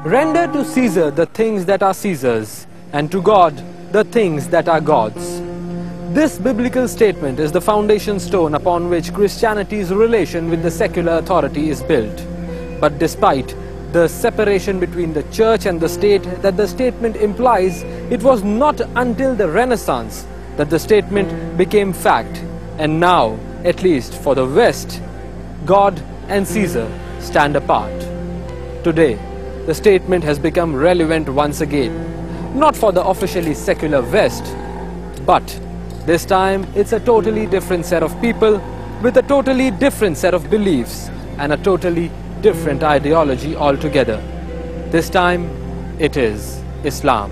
Render to Caesar the things that are Caesar's, and to God the things that are God's. This biblical statement is the foundation stone upon which Christianity's relation with the secular authority is built. But despite the separation between the church and the state that the statement implies, it was not until the Renaissance that the statement became fact. And now, at least for the West, God and Caesar stand apart. Today, the statement has become relevant once again, not for the officially secular West, but this time it's a totally different set of people with a totally different set of beliefs and a totally different ideology altogether. This time it is Islam.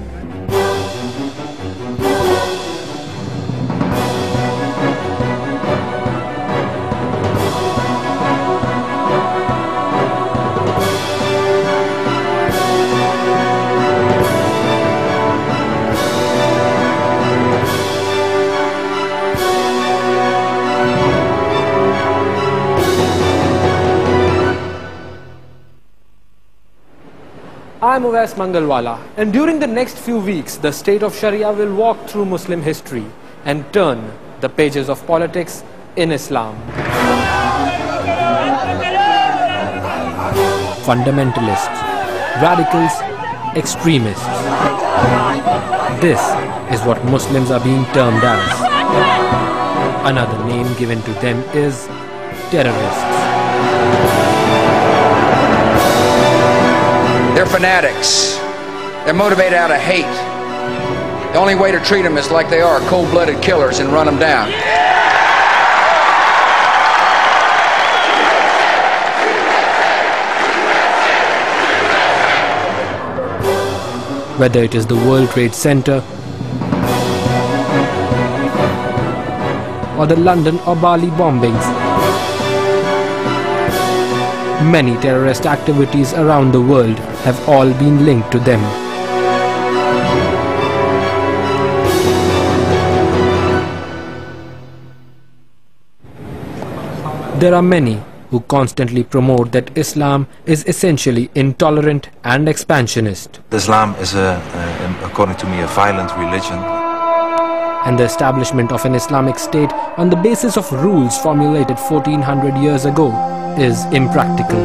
I'm Uwais Mangalwala, and during the next few weeks, the state of Sharia will walk through Muslim history and turn the pages of politics in Islam. Fundamentalists, radicals, extremists. This is what Muslims are being termed as. Another name given to them is terrorists. They're fanatics. They're motivated out of hate. The only way to treat them is like they are, cold-blooded killers, and run them down. Whether it is the World Trade Center or the London or Bali bombings, many terrorist activities around the world have all been linked to them. There are many who constantly promote that Islam is essentially intolerant and expansionist. Islam is, according to me, a violent religion. And the establishment of an Islamic state on the basis of rules formulated 1400 years ago is impractical.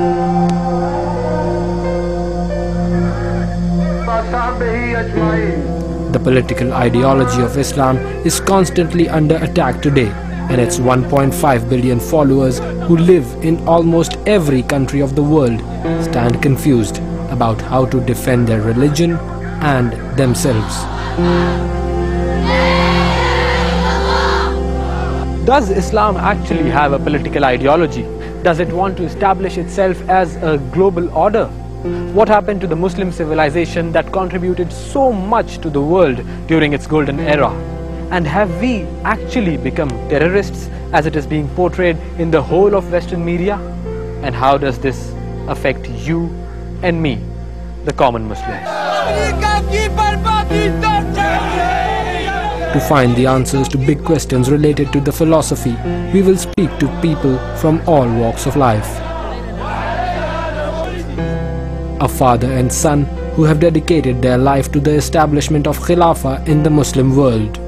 The political ideology of Islam is constantly under attack today, and its 1.5 billion followers who live in almost every country of the world stand confused about how to defend their religion and themselves. Does Islam actually have a political ideology? Does it want to establish itself as a global order? What happened to the Muslim civilization that contributed so much to the world during its golden era? And have we actually become terrorists as it is being portrayed in the whole of Western media? And how does this affect you and me, the common Muslims? To find the answers to big questions related to the philosophy, we will speak to people from all walks of life. A father and son who have dedicated their life to the establishment of Khilafah in the Muslim world.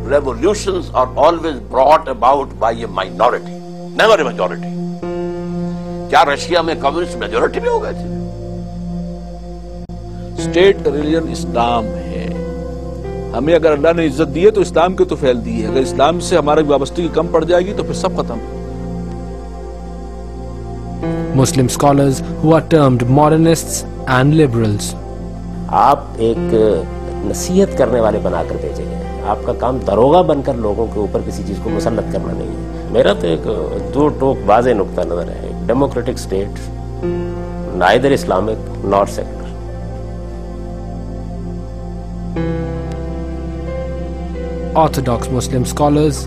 Revolutions are always brought about by a minority, never a majority. क्या Russia में communist majority में हो गए थे? State religion इस्लाम है। हमें अगर अल्लाह ने इज्जत दी है तो इस्लाम की तो फैल दी है। अगर इस्लाम से हमारी वाबस्तगी कम पड़ जाएगी तो फिर सब खत्म। Muslim scholars who are termed modernists and liberals. आप एक नसीहत करने वाले बनाकर भेजे गए। आपका काम दरोगा बनकर लोगों के ऊपर किसी चीज को मुसल्लत करना नहीं है। मेरा तो एक दो टोक वाज़ेह नुक्ता नजर है। Democratic state, neither Islamic nor secular. Orthodox Muslim scholars.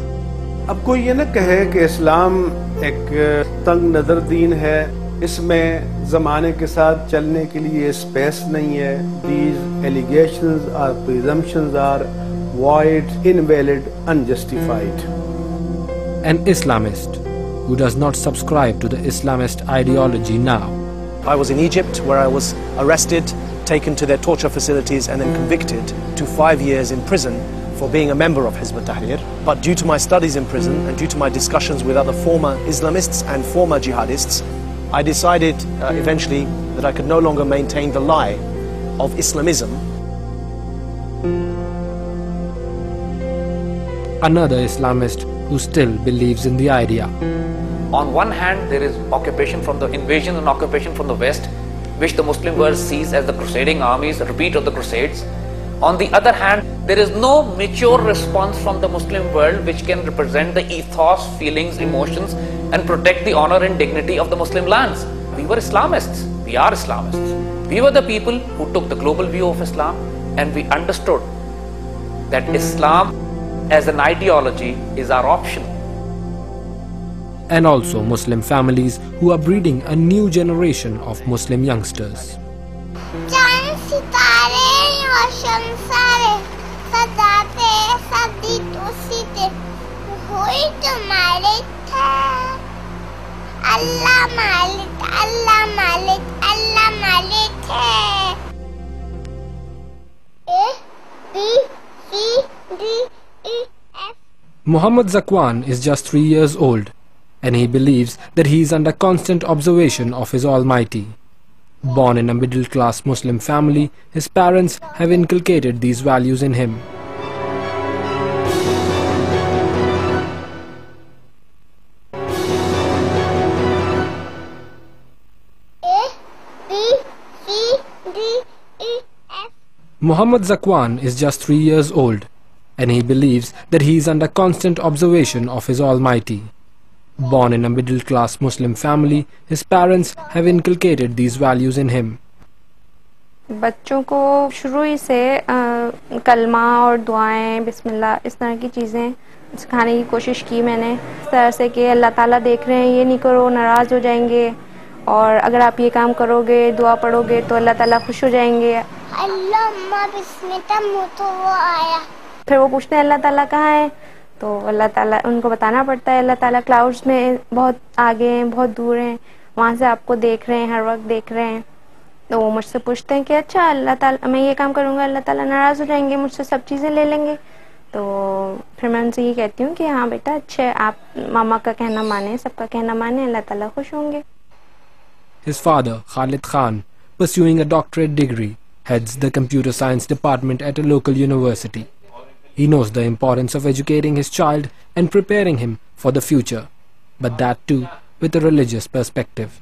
अब कोई ये न कहे कि इस्लाम एक तंग नजर दीन है, इसमें ज़माने के साथ चलने के लिए स्पेस नहीं है. These allegations or presumptions are void, invalid, unjustified. An Islamist who does not subscribe to the Islamist ideology now. I was in Egypt where I was arrested taken to their torture facilities and then convicted to 5 years in prison for being a member of Hizb ut-Tahrir. But due to my studies in prison and due to my discussions with other former Islamists and former jihadists, I decided eventually that I could no longer maintain the lie of Islamism. Another Islamist who still believes in the idea. On one hand, there is occupation from the invasion and occupation from the West, which the Muslim world sees as the crusading armies, a repeat of the Crusades. On the other hand, there is no mature response from the Muslim world which can represent the ethos, feelings, emotions, and protect the honor and dignity of the Muslim lands. We were Islamists. We are Islamists. We were the people who took the global view of Islam, and we understood that Islam as an ideology is our option. And also Muslim families who are breeding a new generation of Muslim youngsters. Muhammad Zakwan is just 3 years old, and he believes that he is under constant observation of his Almighty. Born in a middle-class Muslim family, his parents have inculcated these values in him. Muhammad Zakwan is just 3 years old, and he believes that he is under constant observation of his Almighty. Born in a middle-class Muslim family, his parents have inculcated these values in him. बच्चों को शुरू ही से कलमा और दुआएं, बिस्मिल्लाह, इस तरह की चीज़ें सिखाने की कोशिश की मैंने, इस तरह से कि अल्लाह ताला देख रहे हैं, ये नहीं करो नाराज़ हो जाएंगे, और अगर आप ये काम करोगे, दुआ पढ़ोगे तो अल्लाह ताला खुश हो जाएंगे. अल्लाह अम्मा बिस्मिल्लाह मुँह तो वो आया. फिर वो पूछते हैं अल्लाह ताला कहाँ है, तो अल्लाह ताला उनको बताना पड़ता है अल्लाह ताला क्लाउड्स में बहुत आगे हैं, बहुत दूर हैं, वहाँ से आपको देख रहे हैं, हर वक्त देख रहे हैं. तो वो मुझसे पूछते हैं कि अच्छा अल्लाह ताला मैं ये काम करूँगा अल्लाह ताला नाराज़ हो जाएंगे, मुझसे सब चीज़ें ले लेंगे. तो फिर मैं उनसे ये कहती हूँ कि हाँ बेटा अच्छे, आप मामा का कहना माने, सबका कहना माने, अल्लाह ताला खुश होंगे. His father, Khalid Khan, pursuing a doctorate degree, heads the computer science department at a local university. He knows the importance of educating his child and preparing him for the future, but that too with a religious perspective.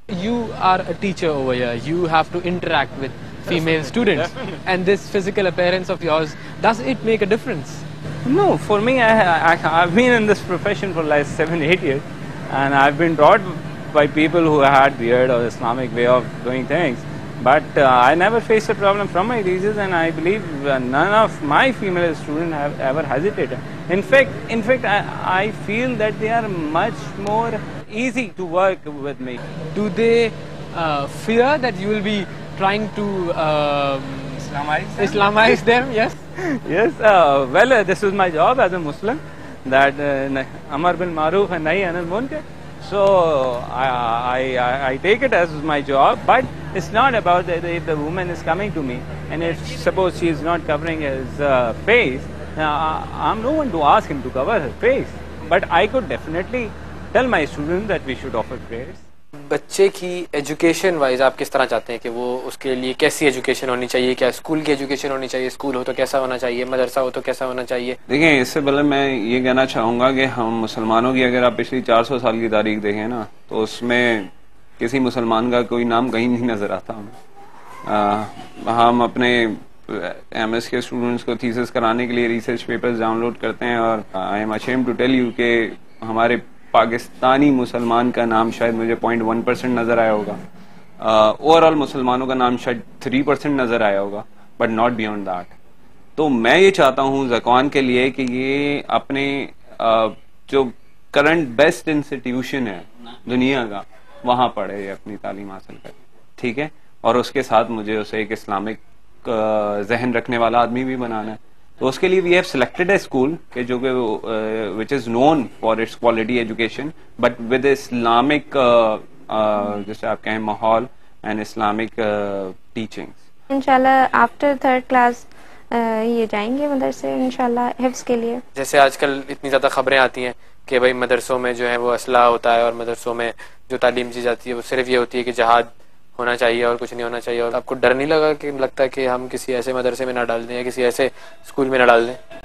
You are a teacher over here, you have to interact with female students, and this physical appearance of yours, does it make a difference? No, for me, I've been in this profession for like 7-8 years, and I've been taught by people who had weird or Islamic way of doing things. But I never faced a problem from my teachers, and I believe none of my female students have ever hesitated. In fact, I feel that they are much more easy to work with me. Do they fear that you will be trying to Islamize them? Yes. Yes. Well, this is my job as a Muslim. That Amar bil Maruf and Nahi Anil Munkar. So I take it as my job, but it's not about if the woman is coming to me and if suppose she is not covering his face, I'm no one to ask him to cover her face. But I could definitely tell my students that we should offer prayers. बच्चे की education wise आप किस तरह चाहते हैं कि वो उसके लिए कैसी एजुकेशन होनी चाहिए? क्या स्कूल की एजुकेशन होनी चाहिए? स्कूल हो तो कैसा होना चाहिए? मदरसा हो तो कैसा होना चाहिए? देखिए, इससे पहले मैं ये कहना चाहूँगा कि हम मुसलमानों की अगर आप पिछली 400 साल की तारीख देखें ना, तो उसमें किसी मुसलमान का कोई नाम कहीं नहीं नज़र आता हमें. हम अपने MS के स्टूडेंट्स को थीसिस कराने के लिए रिसर्च पेपर्स डाउनलोड करते हैं, और I am ashamed to tell you कि हमारे पाकिस्तानी मुसलमान का नाम शायद मुझे 0.1% नज़र आया होगा. ओवरऑल मुसलमानों का नाम शायद 3% नज़र आया होगा, बट नॉट बियॉन्ड दैट. तो मैं ये चाहता हूँ ज़कवान के लिए कि ये अपने जो करंट बेस्ट इंस्टीट्यूशन है दुनिया का, वहाँ पढ़े, अपनी तालीम हासिल करे, ठीक है. और उसके साथ मुझे उसे एक इस्लामिक जहन रखने वाला आदमी भी बनाना है. तो उसके लिए we have selected a school के जो कि which is known for its quality education, but with Islamic जैसे आप कहें माहौल, and Islamic teachings. انشاءاللہ آفٹر 3rd کلاس یہ جائیں گے مدرسے انشاءاللہ حفظ کے لیے. جیسے آج کل اتنی زیادہ خبریں آتی ہیں کہ بھائی مدرسوں میں جو ہے وہ اسلحہ ہوتا ہے اور مدرسوں میں جو تعلیم دی جاتی ہے وہ صرف یہ ہوتی ہے کہ جہاد ہونا چاہیے اور کچھ نہیں ہونا چاہیے. اور آپ کو ڈر نہیں لگتا کہ ہم کسی ایسے مدرسے میں نہ ڈال دیں یا کسی ایسے اسکول میں نہ ڈال دیں؟